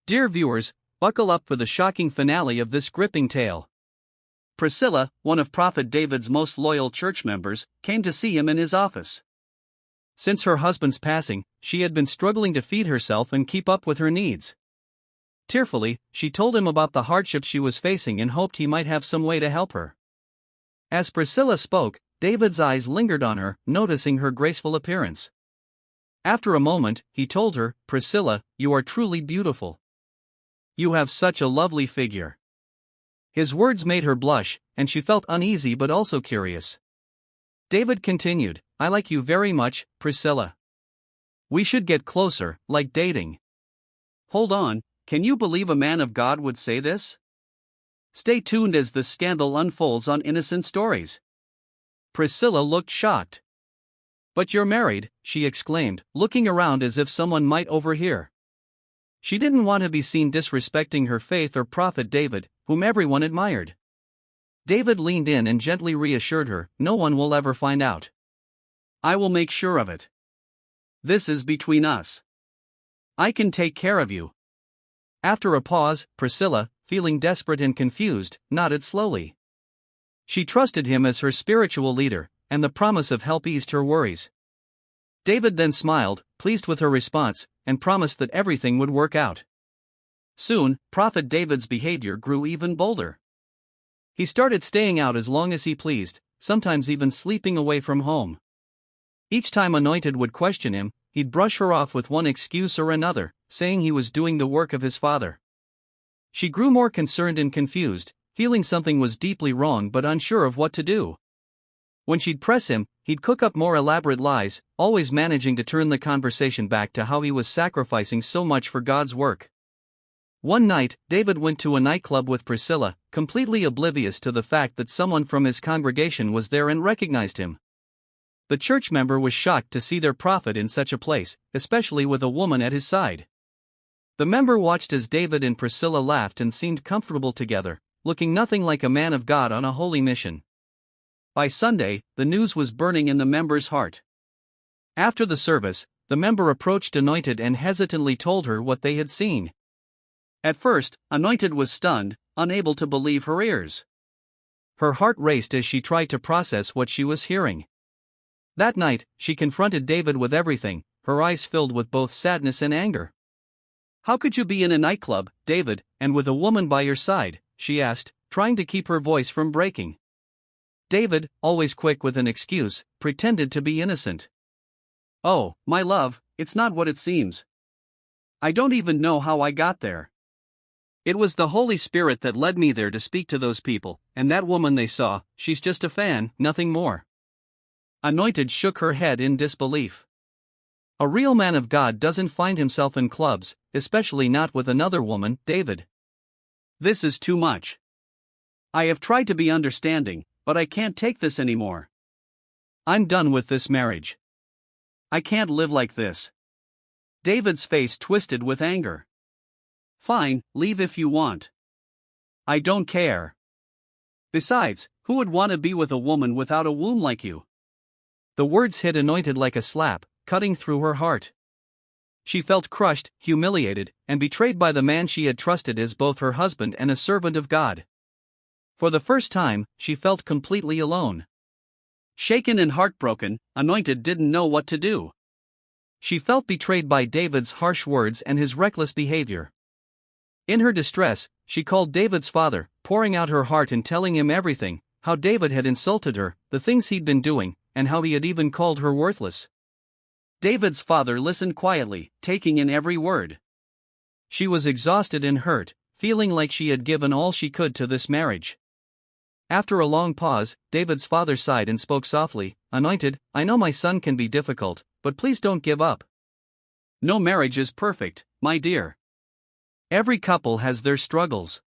Dear viewers, buckle up for the shocking finale of this gripping tale. Priscilla, one of Prophet David's most loyal church members, came to see him in his office. Since her husband's passing, she had been struggling to feed herself and keep up with her needs. Tearfully, she told him about the hardships she was facing and hoped he might have some way to help her. As Priscilla spoke, David's eyes lingered on her, noticing her graceful appearance. After a moment, he told her, "Priscilla, you are truly beautiful. You have such a lovely figure." His words made her blush, and she felt uneasy but also curious. David continued, "I like you very much, Priscilla. We should get closer, like dating." Hold on, can you believe a man of God would say this? Stay tuned as the scandal unfolds on Innocent Stories. Priscilla looked shocked. "But you're married," she exclaimed, looking around as if someone might overhear. She didn't want to be seen disrespecting her faith or Prophet David, whom everyone admired. David leaned in and gently reassured her, "No one will ever find out. I will make sure of it. This is between us. I can take care of you." After a pause, Priscilla, feeling desperate and confused, nodded slowly. She trusted him as her spiritual leader, and the promise of help eased her worries. David then smiled, pleased with her response, and promised that everything would work out. Soon, Prophet David's behavior grew even bolder. He started staying out as long as he pleased, sometimes even sleeping away from home. Each time Anointed would question him, he'd brush her off with one excuse or another, saying he was doing the work of his father. She grew more concerned and confused, feeling something was deeply wrong but unsure of what to do. When she'd press him, he'd cook up more elaborate lies, always managing to turn the conversation back to how he was sacrificing so much for God's work. One night, David went to a nightclub with Priscilla, completely oblivious to the fact that someone from his congregation was there and recognized him. The church member was shocked to see their prophet in such a place, especially with a woman at his side. The member watched as David and Priscilla laughed and seemed comfortable together, looking nothing like a man of God on a holy mission. By Sunday, the news was burning in the member's heart. After the service, the member approached Anointed and hesitantly told her what they had seen. At first, Anointed was stunned, unable to believe her ears. Her heart raced as she tried to process what she was hearing. That night, she confronted David with everything, her eyes filled with both sadness and anger. "How could you be in a nightclub, David, and with a woman by your side?" she asked, trying to keep her voice from breaking. David, always quick with an excuse, pretended to be innocent. "Oh, my love, it's not what it seems. I don't even know how I got there. It was the Holy Spirit that led me there to speak to those people, and that woman they saw, she's just a fan, nothing more." Anointed shook her head in disbelief. A real man of God doesn't find himself in clubs, especially not with another woman, David. "This is too much. I have tried to be understanding, but I can't take this anymore. I'm done with this marriage. I can't live like this." David's face twisted with anger. "Fine, leave if you want. I don't care. Besides, who would want to be with a woman without a womb like you?" The words hit Anointed like a slap, cutting through her heart. She felt crushed, humiliated, and betrayed by the man she had trusted as both her husband and a servant of God. For the first time, she felt completely alone. Shaken and heartbroken, Anointed didn't know what to do. She felt betrayed by David's harsh words and his reckless behavior. In her distress, she called David's father, pouring out her heart and telling him everything, how David had insulted her, the things he'd been doing, and how he had even called her worthless. David's father listened quietly, taking in every word. She was exhausted and hurt, feeling like she had given all she could to this marriage. After a long pause, David's father sighed and spoke softly, "Anointed, I know my son can be difficult, but please don't give up. No marriage is perfect, my dear. Every couple has their struggles.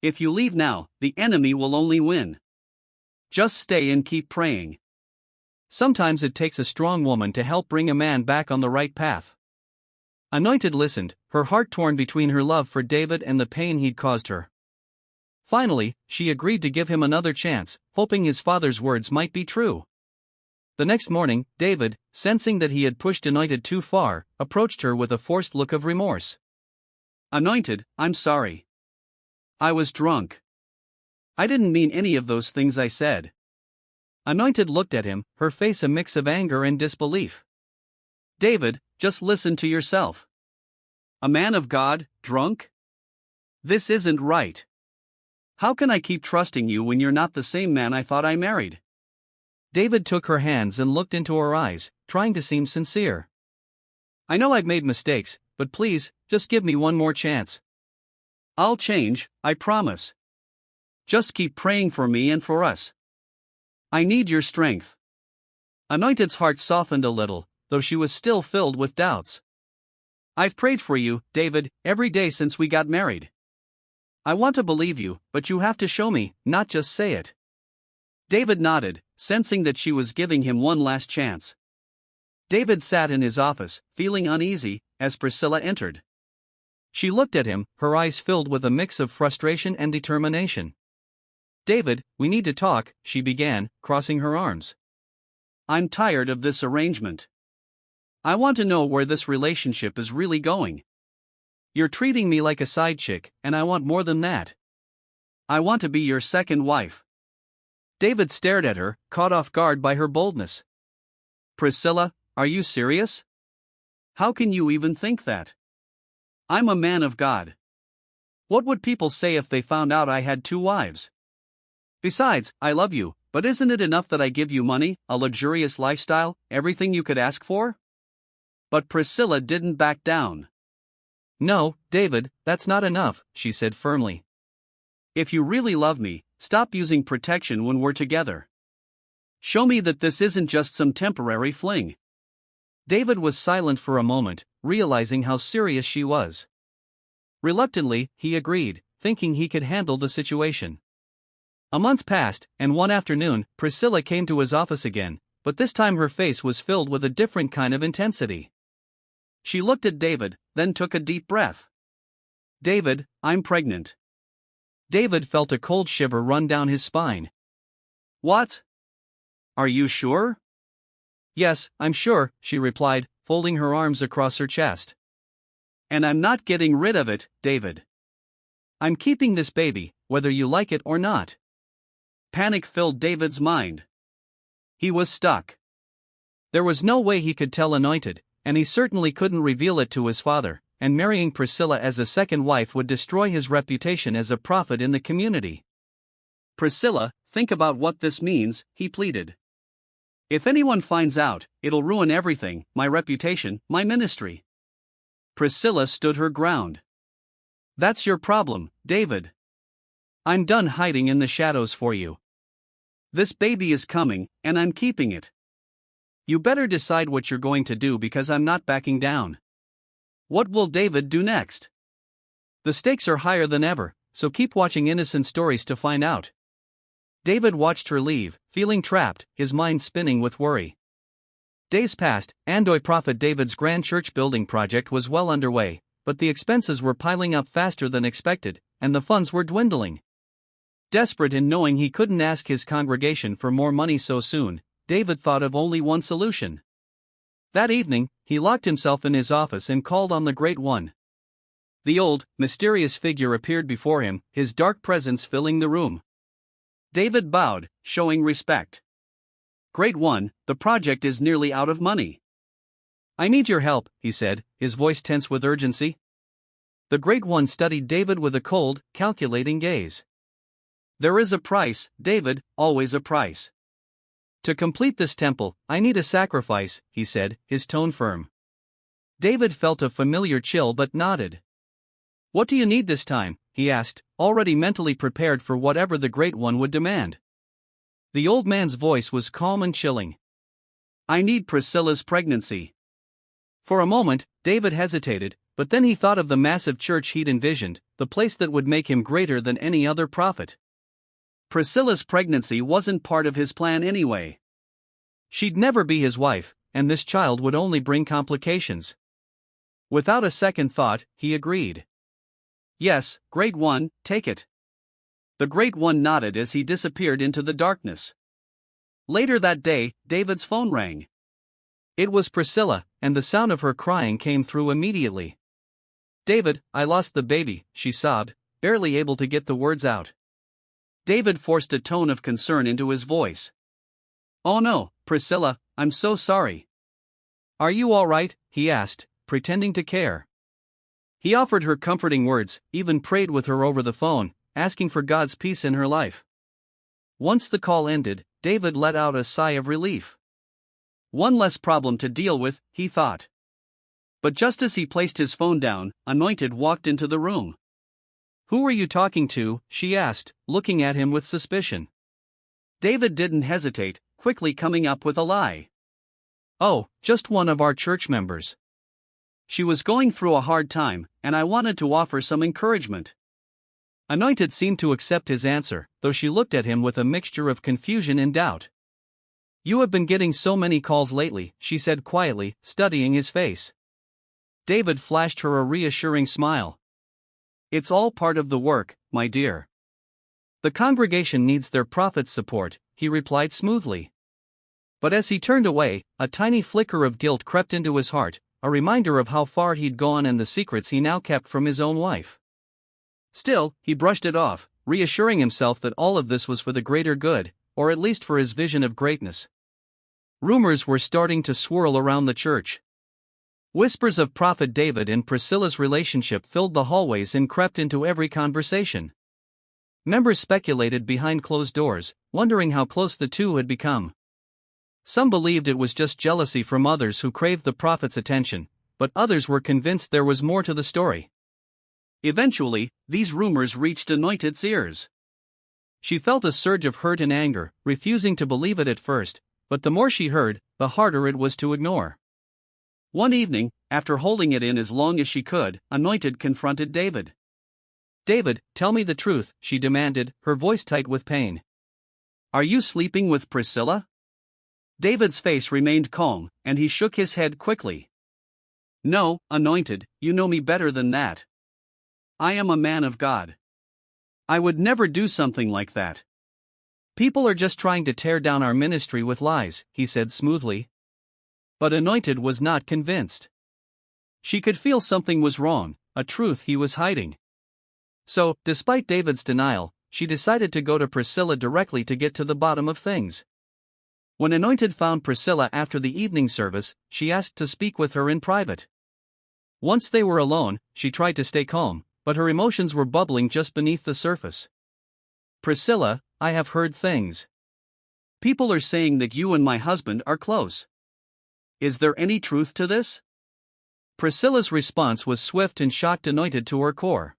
If you leave now, the enemy will only win. Just stay and keep praying. Sometimes it takes a strong woman to help bring a man back on the right path." Anointed listened, her heart torn between her love for David and the pain he'd caused her. Finally, she agreed to give him another chance, hoping his father's words might be true. The next morning, David, sensing that he had pushed Anointed too far, approached her with a forced look of remorse. Anointed, I'm sorry. I was drunk. I didn't mean any of those things I said. Anointed looked at him, her face a mix of anger and disbelief. David, just listen to yourself. A man of God, drunk? This isn't right. How can I keep trusting you when you're not the same man I thought I married? David took her hands and looked into her eyes, trying to seem sincere. I know I've made mistakes, but please, just give me one more chance. I'll change, I promise. Just keep praying for me and for us. I need your strength. Anointed's heart softened a little, though she was still filled with doubts. I've prayed for you, David, every day since we got married. I want to believe you, but you have to show me, not just say it. David nodded, sensing that she was giving him one last chance. David sat in his office, feeling uneasy, as Priscilla entered. She looked at him, her eyes filled with a mix of frustration and determination. David, we need to talk, she began, crossing her arms. I'm tired of this arrangement. I want to know where this relationship is really going. You're treating me like a side chick, and I want more than that. I want to be your second wife. David stared at her, caught off guard by her boldness. Priscilla, are you serious? How can you even think that? I'm a man of God. What would people say if they found out I had 2 wives? Besides, I love you, but isn't it enough that I give you money, a luxurious lifestyle, everything you could ask for? But Priscilla didn't back down. No, David, that's not enough, she said firmly. If you really love me, stop using protection when we're together. Show me that this isn't just some temporary fling. David was silent for a moment, realizing how serious she was. Reluctantly, he agreed, thinking he could handle the situation. A month passed, and one afternoon, Priscilla came to his office again, but this time her face was filled with a different kind of intensity. She looked at David, then took a deep breath. David, I'm pregnant. David felt a cold shiver run down his spine. What? Are you sure? Yes, I'm sure, she replied, folding her arms across her chest. And I'm not getting rid of it, David. I'm keeping this baby, whether you like it or not. Panic filled David's mind. He was stuck. There was no way he could tell Anointed, and he certainly couldn't reveal it to his father, and marrying Priscilla as a second wife would destroy his reputation as a prophet in the community. Priscilla, think about what this means, he pleaded. If anyone finds out, it'll ruin everything, my reputation, my ministry. Priscilla stood her ground. That's your problem, David. I'm done hiding in the shadows for you. This baby is coming, and I'm keeping it. You better decide what you're going to do because I'm not backing down. What will David do next? The stakes are higher than ever, so keep watching Innocent Stories to find out. David watched her leave, feeling trapped, his mind spinning with worry. Days passed, and Prophet David's grand church building project was well underway, but the expenses were piling up faster than expected, and the funds were dwindling. Desperate in knowing he couldn't ask his congregation for more money so soon, David thought of only one solution. That evening, he locked himself in his office and called on the Great One. The old, mysterious figure appeared before him, his dark presence filling the room. David bowed, showing respect. Great One, the project is nearly out of money. I need your help, he said, his voice tense with urgency. The Great One studied David with a cold, calculating gaze. There is a price, David, always a price. To complete this temple, I need a sacrifice, he said, his tone firm. David felt a familiar chill but nodded. What do you need this time? He asked, already mentally prepared for whatever the Great One would demand. The old man's voice was calm and chilling. I need Priscilla's pregnancy. For a moment, David hesitated, but then he thought of the massive church he'd envisioned, the place that would make him greater than any other prophet. Priscilla's pregnancy wasn't part of his plan anyway. She'd never be his wife, and this child would only bring complications. Without a second thought, he agreed. Yes, Great One, take it. The Great One nodded as he disappeared into the darkness. Later that day, David's phone rang. It was Priscilla, and the sound of her crying came through immediately. David, I lost the baby, she sobbed, barely able to get the words out. David forced a tone of concern into his voice. Oh no, Priscilla, I'm so sorry. Are you all right? He asked, pretending to care. He offered her comforting words, even prayed with her over the phone, asking for God's peace in her life. Once the call ended, David let out a sigh of relief. One less problem to deal with, he thought. But just as he placed his phone down, Anointed walked into the room. Who were you talking to? She asked, looking at him with suspicion. David didn't hesitate, quickly coming up with a lie. Oh, just one of our church members. She was going through a hard time, and I wanted to offer some encouragement. Anointed seemed to accept his answer, though she looked at him with a mixture of confusion and doubt. You have been getting so many calls lately, she said quietly, studying his face. David flashed her a reassuring smile. It's all part of the work, my dear. The congregation needs their prophet's support, he replied smoothly. But as he turned away, a tiny flicker of guilt crept into his heart, a reminder of how far he'd gone and the secrets he now kept from his own wife. Still, he brushed it off, reassuring himself that all of this was for the greater good, or at least for his vision of greatness. Rumors were starting to swirl around the church. Whispers of Prophet David and Priscilla's relationship filled the hallways and crept into every conversation. Members speculated behind closed doors, wondering how close the two had become. Some believed it was just jealousy from others who craved the prophet's attention, but others were convinced there was more to the story. Eventually, these rumors reached Anointed's ears. She felt a surge of hurt and anger, refusing to believe it at first, but the more she heard, the harder it was to ignore. One evening, after holding it in as long as she could, Anointed confronted David. David, tell me the truth, she demanded, her voice tight with pain. Are you sleeping with Priscilla? David's face remained calm, and he shook his head quickly. No, Anointed, you know me better than that. I am a man of God. I would never do something like that. People are just trying to tear down our ministry with lies, he said smoothly. But Anointed was not convinced. She could feel something was wrong, a truth he was hiding. So, despite David's denial, she decided to go to Priscilla directly to get to the bottom of things. When Anointed found Priscilla after the evening service, she asked to speak with her in private. Once they were alone, she tried to stay calm, but her emotions were bubbling just beneath the surface. Priscilla, I have heard things. People are saying that you and my husband are close. Is there any truth to this? Priscilla's response was swift and shocked Anointed to her core.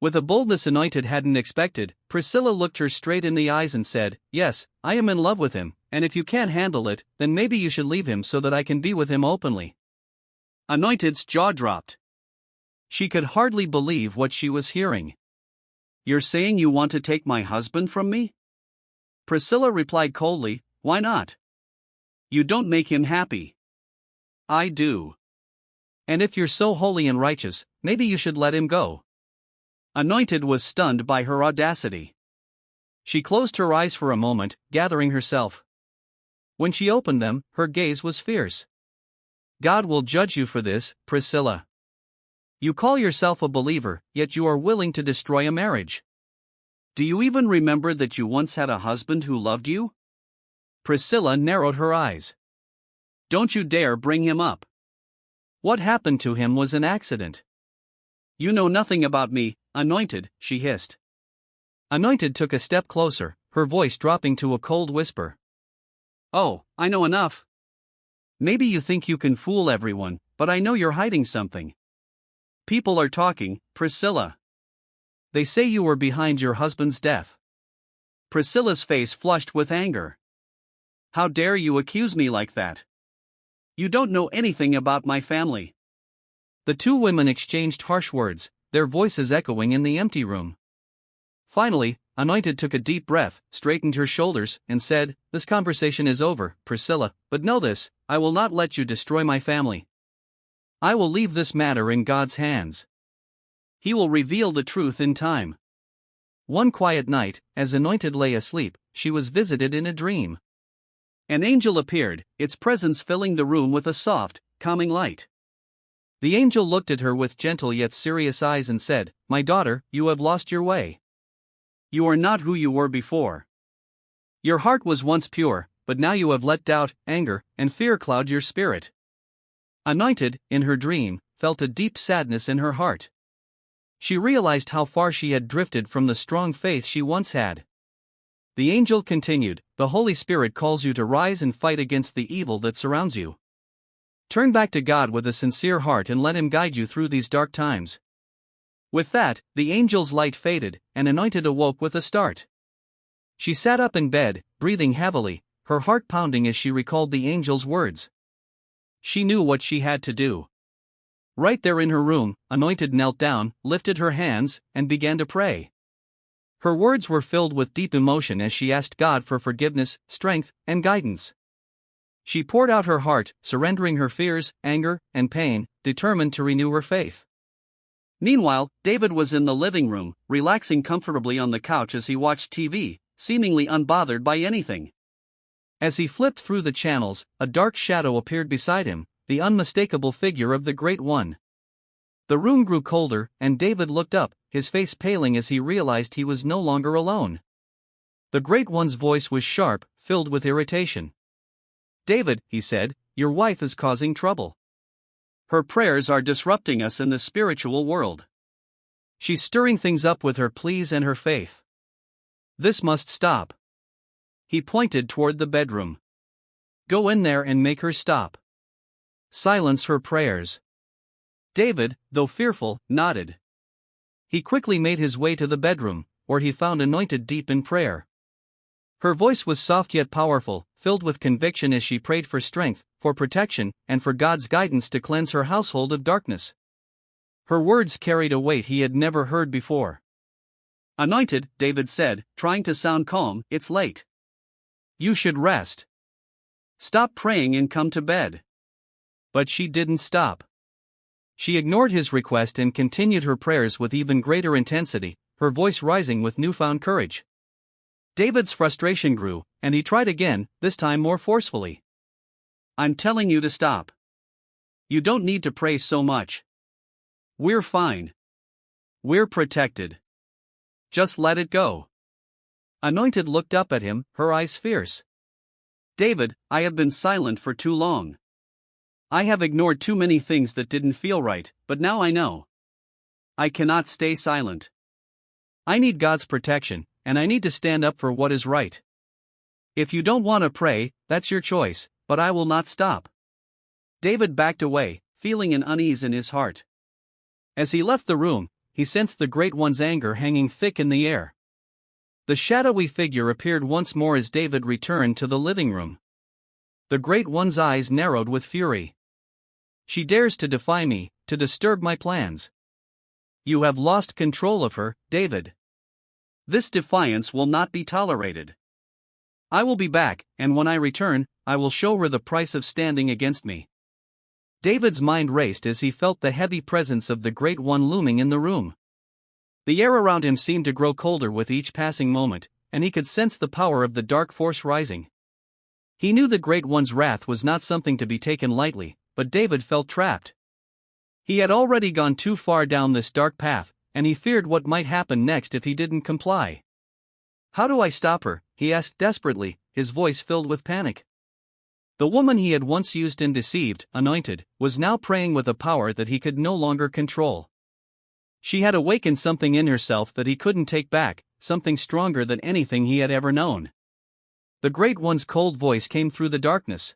With a boldness Anointed hadn't expected, Priscilla looked her straight in the eyes and said, Yes, I am in love with him, and if you can't handle it, then maybe you should leave him so that I can be with him openly. Anointed's jaw dropped. She could hardly believe what she was hearing. You're saying you want to take my husband from me? Priscilla replied coldly, Why not? You don't make him happy. I do. And if you're so holy and righteous, maybe you should let him go. Anointed was stunned by her audacity. She closed her eyes for a moment, gathering herself. When she opened them, her gaze was fierce. God will judge you for this, Priscilla. You call yourself a believer, yet you are willing to destroy a marriage. Do you even remember that you once had a husband who loved you? Priscilla narrowed her eyes. Don't you dare bring him up. What happened to him was an accident. You know nothing about me, Anointed, she hissed. Anointed took a step closer, her voice dropping to a cold whisper. Oh, I know enough. Maybe you think you can fool everyone, but I know you're hiding something. People are talking, Priscilla. They say you were behind your husband's death. Priscilla's face flushed with anger. How dare you accuse me like that? You don't know anything about my family. The two women exchanged harsh words, their voices echoing in the empty room. Finally, Anointed took a deep breath, straightened her shoulders, and said, This conversation is over, Priscilla, but know this, I will not let you destroy my family. I will leave this matter in God's hands. He will reveal the truth in time. One quiet night, as Anointed lay asleep, she was visited in a dream. An angel appeared, its presence filling the room with a soft, calming light. The angel looked at her with gentle yet serious eyes and said, "My daughter, you have lost your way. You are not who you were before. Your heart was once pure, but now you have let doubt, anger, and fear cloud your spirit." Anointed, in her dream, felt a deep sadness in her heart. She realized how far she had drifted from the strong faith she once had. The angel continued, "The Holy Spirit calls you to rise and fight against the evil that surrounds you. Turn back to God with a sincere heart and let Him guide you through these dark times." With that, the angel's light faded, and Anointed awoke with a start. She sat up in bed, breathing heavily, her heart pounding as she recalled the angel's words. She knew what she had to do. Right there in her room, Anointed knelt down, lifted her hands, and began to pray. Her words were filled with deep emotion as she asked God for forgiveness, strength, and guidance. She poured out her heart, surrendering her fears, anger, and pain, determined to renew her faith. Meanwhile, David was in the living room, relaxing comfortably on the couch as he watched TV, seemingly unbothered by anything. As he flipped through the channels, a dark shadow appeared beside him, the unmistakable figure of the Great One. The room grew colder, and David looked up, his face paling as he realized he was no longer alone. The Great One's voice was sharp, filled with irritation. "David," he said, "your wife is causing trouble. Her prayers are disrupting us in the spiritual world. She's stirring things up with her pleas and her faith. This must stop." He pointed toward the bedroom. "Go in there and make her stop. Silence her prayers." David, though fearful, nodded. He quickly made his way to the bedroom, where he found Anointed deep in prayer. Her voice was soft yet powerful, filled with conviction as she prayed for strength, for protection, and for God's guidance to cleanse her household of darkness. Her words carried a weight he had never heard before. "Anointed," David said, trying to sound calm, "it's late. You should rest. Stop praying and come to bed." But she didn't stop. She ignored his request and continued her prayers with even greater intensity, her voice rising with newfound courage. David's frustration grew, and he tried again, this time more forcefully. "I'm telling you to stop. You don't need to pray so much. We're fine. We're protected. Just let it go." Anointed looked up at him, her eyes fierce. "David, I have been silent for too long. I have ignored too many things that didn't feel right, but now I know. I cannot stay silent. I need God's protection, and I need to stand up for what is right. If you don't want to pray, that's your choice, but I will not stop." David backed away, feeling an unease in his heart. As he left the room, he sensed the Great One's anger hanging thick in the air. The shadowy figure appeared once more as David returned to the living room. The Great One's eyes narrowed with fury. "She dares to defy me, to disturb my plans. You have lost control of her, David. This defiance will not be tolerated. I will be back, and when I return, I will show her the price of standing against me." David's mind raced as he felt the heavy presence of the Great One looming in the room. The air around him seemed to grow colder with each passing moment, and he could sense the power of the dark force rising. He knew the Great One's wrath was not something to be taken lightly, but David felt trapped. He had already gone too far down this dark path, and he feared what might happen next if he didn't comply. "How do I stop her?" he asked desperately, his voice filled with panic. The woman he had once used and deceived, Anointed, was now praying with a power that he could no longer control. She had awakened something in herself that he couldn't take back, something stronger than anything he had ever known. The Great One's cold voice came through the darkness.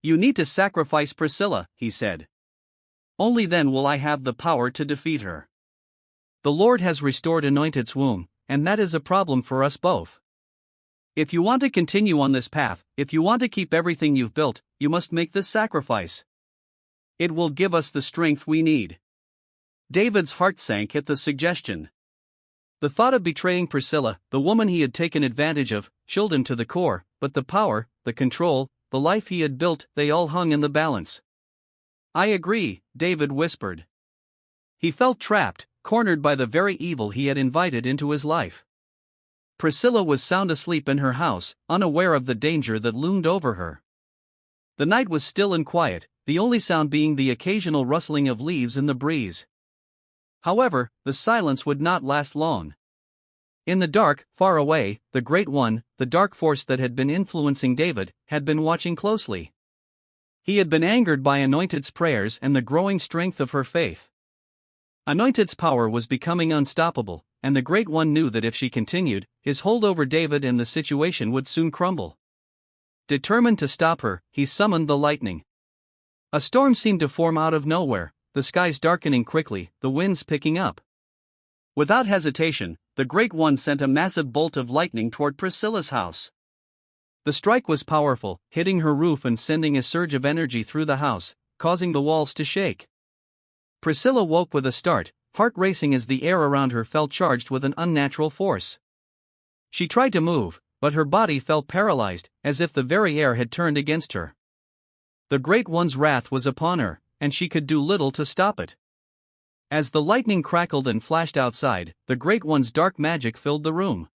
"You need to sacrifice Priscilla," he said. "Only then will I have the power to defeat her. The Lord has restored Anointed's womb, and that is a problem for us both. If you want to continue on this path, if you want to keep everything you've built, you must make this sacrifice. It will give us the strength we need." David's heart sank at the suggestion. The thought of betraying Priscilla, the woman he had taken advantage of, chilled him to the core, but the power, the control, the life he had built, they all hung in the balance. "I agree," David whispered. He felt trapped, cornered by the very evil he had invited into his life. Priscilla was sound asleep in her house, unaware of the danger that loomed over her. The night was still and quiet, the only sound being the occasional rustling of leaves in the breeze. However, the silence would not last long. In the dark, far away, the Great One, the dark force that had been influencing David, had been watching closely. He had been angered by Anointed's prayers and the growing strength of her faith. Anointed's power was becoming unstoppable, and the Great One knew that if she continued, his hold over David and the situation would soon crumble. Determined to stop her, he summoned the lightning. A storm seemed to form out of nowhere, the skies darkening quickly, the winds picking up. Without hesitation, the Great One sent a massive bolt of lightning toward Priscilla's house. The strike was powerful, hitting her roof and sending a surge of energy through the house, causing the walls to shake. Priscilla woke with a start, heart racing as the air around her felt charged with an unnatural force. She tried to move, but her body felt paralyzed, as if the very air had turned against her. The Great One's wrath was upon her, and she could do little to stop it. As the lightning crackled and flashed outside, the Great One's dark magic filled the room.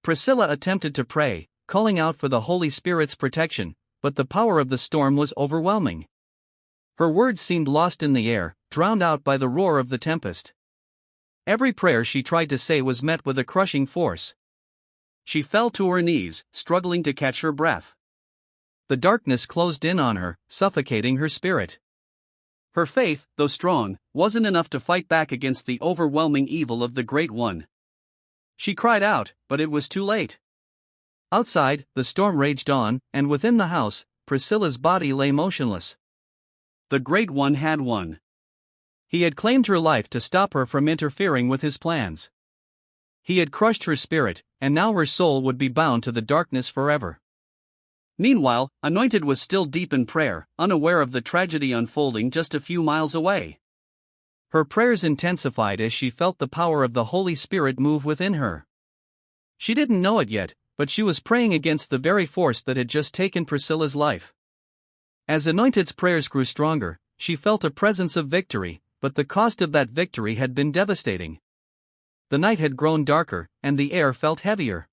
Priscilla attempted to pray, calling out for the Holy Spirit's protection, but the power of the storm was overwhelming. Her words seemed lost in the air, drowned out by the roar of the tempest. Every prayer she tried to say was met with a crushing force. She fell to her knees, struggling to catch her breath. The darkness closed in on her, suffocating her spirit. Her faith, though strong, wasn't enough to fight back against the overwhelming evil of the Great One. She cried out, but it was too late. Outside, the storm raged on, and within the house, Priscilla's body lay motionless. The Great One had won. He had claimed her life to stop her from interfering with his plans. He had crushed her spirit, and now her soul would be bound to the darkness forever. Meanwhile, Anointed was still deep in prayer, unaware of the tragedy unfolding just a few miles away. Her prayers intensified as she felt the power of the Holy Spirit move within her. She didn't know it yet, but she was praying against the very force that had just taken Priscilla's life. As Anointed's prayers grew stronger, she felt a presence of victory, but the cost of that victory had been devastating. The night had grown darker, and the air felt heavier.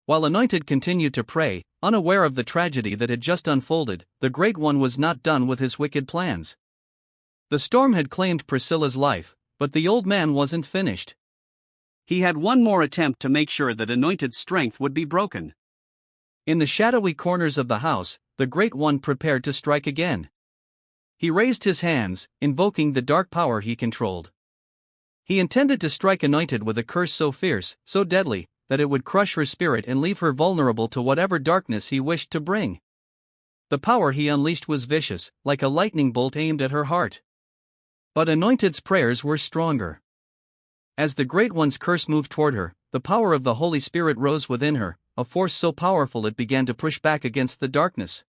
While Anointed continued to pray, unaware of the tragedy that had just unfolded, the Great One was not done with his wicked plans. The storm had claimed Priscilla's life, but the old man wasn't finished. He had one more attempt to make sure that Anointed's strength would be broken. In the shadowy corners of the house, the Great One prepared to strike again. He raised his hands, invoking the dark power he controlled. He intended to strike Anointed with a curse so fierce, so deadly, that it would crush her spirit and leave her vulnerable to whatever darkness he wished to bring. The power he unleashed was vicious, like a lightning bolt aimed at her heart. But Anointed's prayers were stronger. As the Great One's curse moved toward her, the power of the Holy Spirit rose within her, a force so powerful it began to push back against the darkness.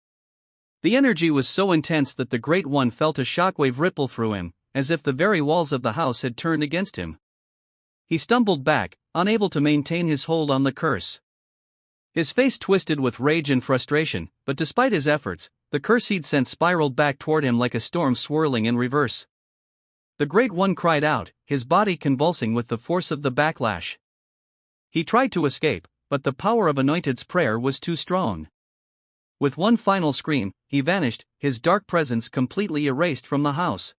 The energy was so intense that the Great One felt a shockwave ripple through him, as if the very walls of the house had turned against him. He stumbled back, unable to maintain his hold on the curse. His face twisted with rage and frustration, but despite his efforts, the curse he'd sent spiraled back toward him like a storm swirling in reverse. The Great One cried out, his body convulsing with the force of the backlash. He tried to escape, but the power of Anointed's prayer was too strong. With one final scream, he vanished, his dark presence completely erased from the house.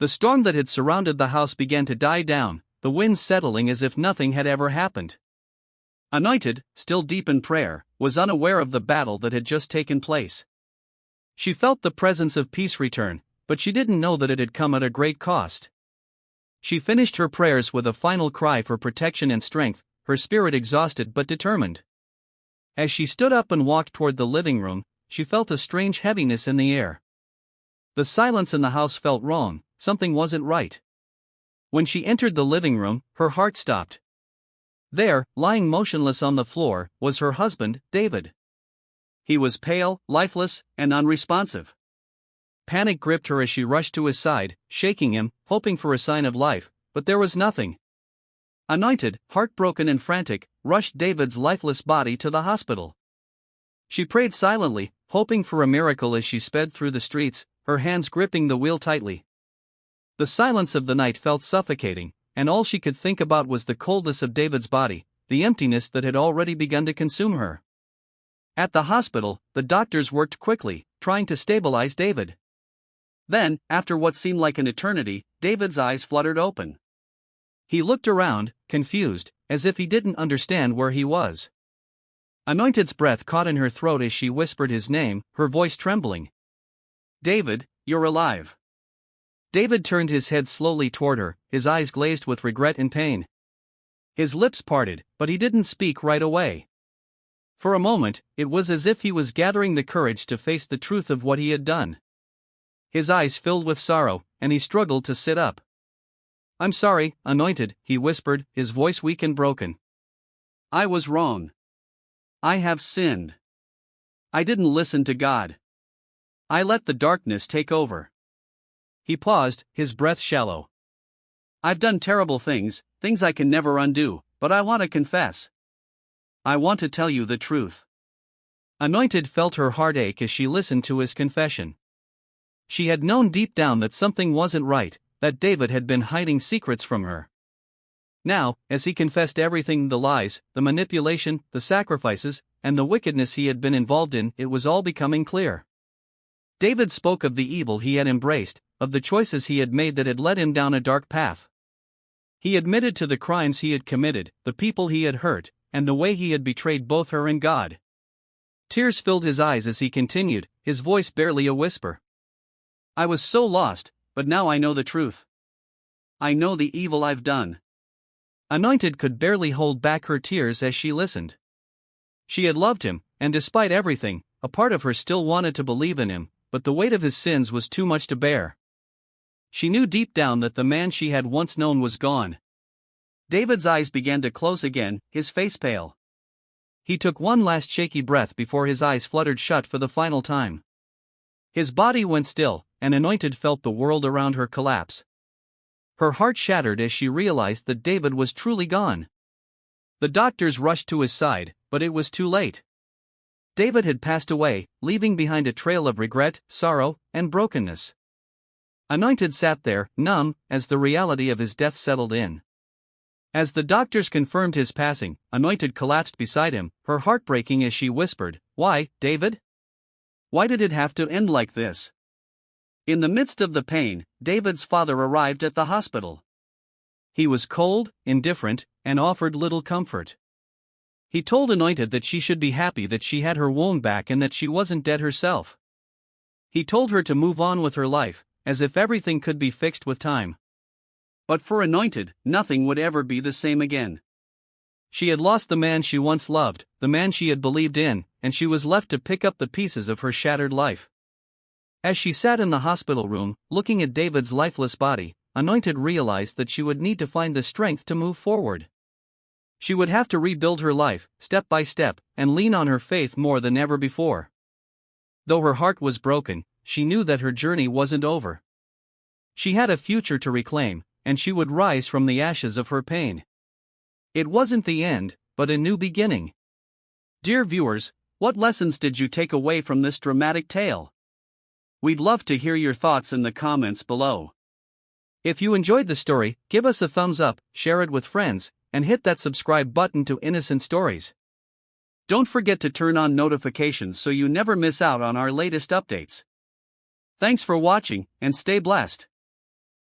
The storm that had surrounded the house began to die down, the wind settling as if nothing had ever happened. Anointed, still deep in prayer, was unaware of the battle that had just taken place. She felt the presence of peace return, but she didn't know that it had come at a great cost. She finished her prayers with a final cry for protection and strength, her spirit exhausted but determined. As she stood up and walked toward the living room, she felt a strange heaviness in the air. The silence in the house felt wrong, something wasn't right. When she entered the living room, her heart stopped. There, lying motionless on the floor, was her husband, David. He was pale, lifeless, and unresponsive. Panic gripped her as she rushed to his side, shaking him, hoping for a sign of life, but there was nothing. Anointed, heartbroken and frantic, rushed David's lifeless body to the hospital. She prayed silently, hoping for a miracle as she sped through the streets, her hands gripping the wheel tightly. The silence of the night felt suffocating, and all she could think about was the coldness of David's body, the emptiness that had already begun to consume her. At the hospital, the doctors worked quickly, trying to stabilize David. Then, after what seemed like an eternity, David's eyes fluttered open. He looked around, confused, as if he didn't understand where he was. Anointed's breath caught in her throat as she whispered his name, her voice trembling. "David, you're alive." David turned his head slowly toward her, his eyes glazed with regret and pain. His lips parted, but he didn't speak right away. For a moment, it was as if he was gathering the courage to face the truth of what he had done. His eyes filled with sorrow, and he struggled to sit up. "I'm sorry, Anointed," he whispered, his voice weak and broken. "I was wrong. I have sinned. I didn't listen to God. I let the darkness take over." He paused, his breath shallow. "I've done terrible things, things I can never undo, but I want to confess. I want to tell you the truth." Anointed felt her heart ache as she listened to his confession. She had known deep down that something wasn't right, that David had been hiding secrets from her. Now, as he confessed everything, the lies, the manipulation, the sacrifices, and the wickedness he had been involved in, it was all becoming clear. David spoke of the evil he had embraced, of the choices he had made that had led him down a dark path. He admitted to the crimes he had committed, the people he had hurt, and the way he had betrayed both her and God. Tears filled his eyes as he continued, his voice barely a whisper. "I was so lost, but now I know the truth. I know the evil I've done." Anointed could barely hold back her tears as she listened. She had loved him, and despite everything, a part of her still wanted to believe in him, but the weight of his sins was too much to bear. She knew deep down that the man she had once known was gone. David's eyes began to close again, his face pale. He took one last shaky breath before his eyes fluttered shut for the final time. His body went still, and Anointed felt the world around her collapse. Her heart shattered as she realized that David was truly gone. The doctors rushed to his side, but it was too late. David had passed away, leaving behind a trail of regret, sorrow, and brokenness. Anointed sat there, numb, as the reality of his death settled in. As the doctors confirmed his passing, Anointed collapsed beside him, her heart breaking as she whispered, "Why, David? Why did it have to end like this?" In the midst of the pain, David's father arrived at the hospital. He was cold, indifferent, and offered little comfort. He told Anointed that she should be happy that she had her wound back and that she wasn't dead herself. He told her to move on with her life, as if everything could be fixed with time. But for Anointed, nothing would ever be the same again. She had lost the man she once loved, the man she had believed in, and she was left to pick up the pieces of her shattered life. As she sat in the hospital room, looking at David's lifeless body, Anointed realized that she would need to find the strength to move forward. She would have to rebuild her life, step by step, and lean on her faith more than ever before. Though her heart was broken, she knew that her journey wasn't over. She had a future to reclaim, and she would rise from the ashes of her pain. It wasn't the end, but a new beginning. Dear viewers, what lessons did you take away from this dramatic tale? We'd love to hear your thoughts in the comments below. If you enjoyed the story, give us a thumbs up, share it with friends, and hit that subscribe button to Innocent Stories. Don't forget to turn on notifications so you never miss out on our latest updates. Thanks for watching, and stay blessed.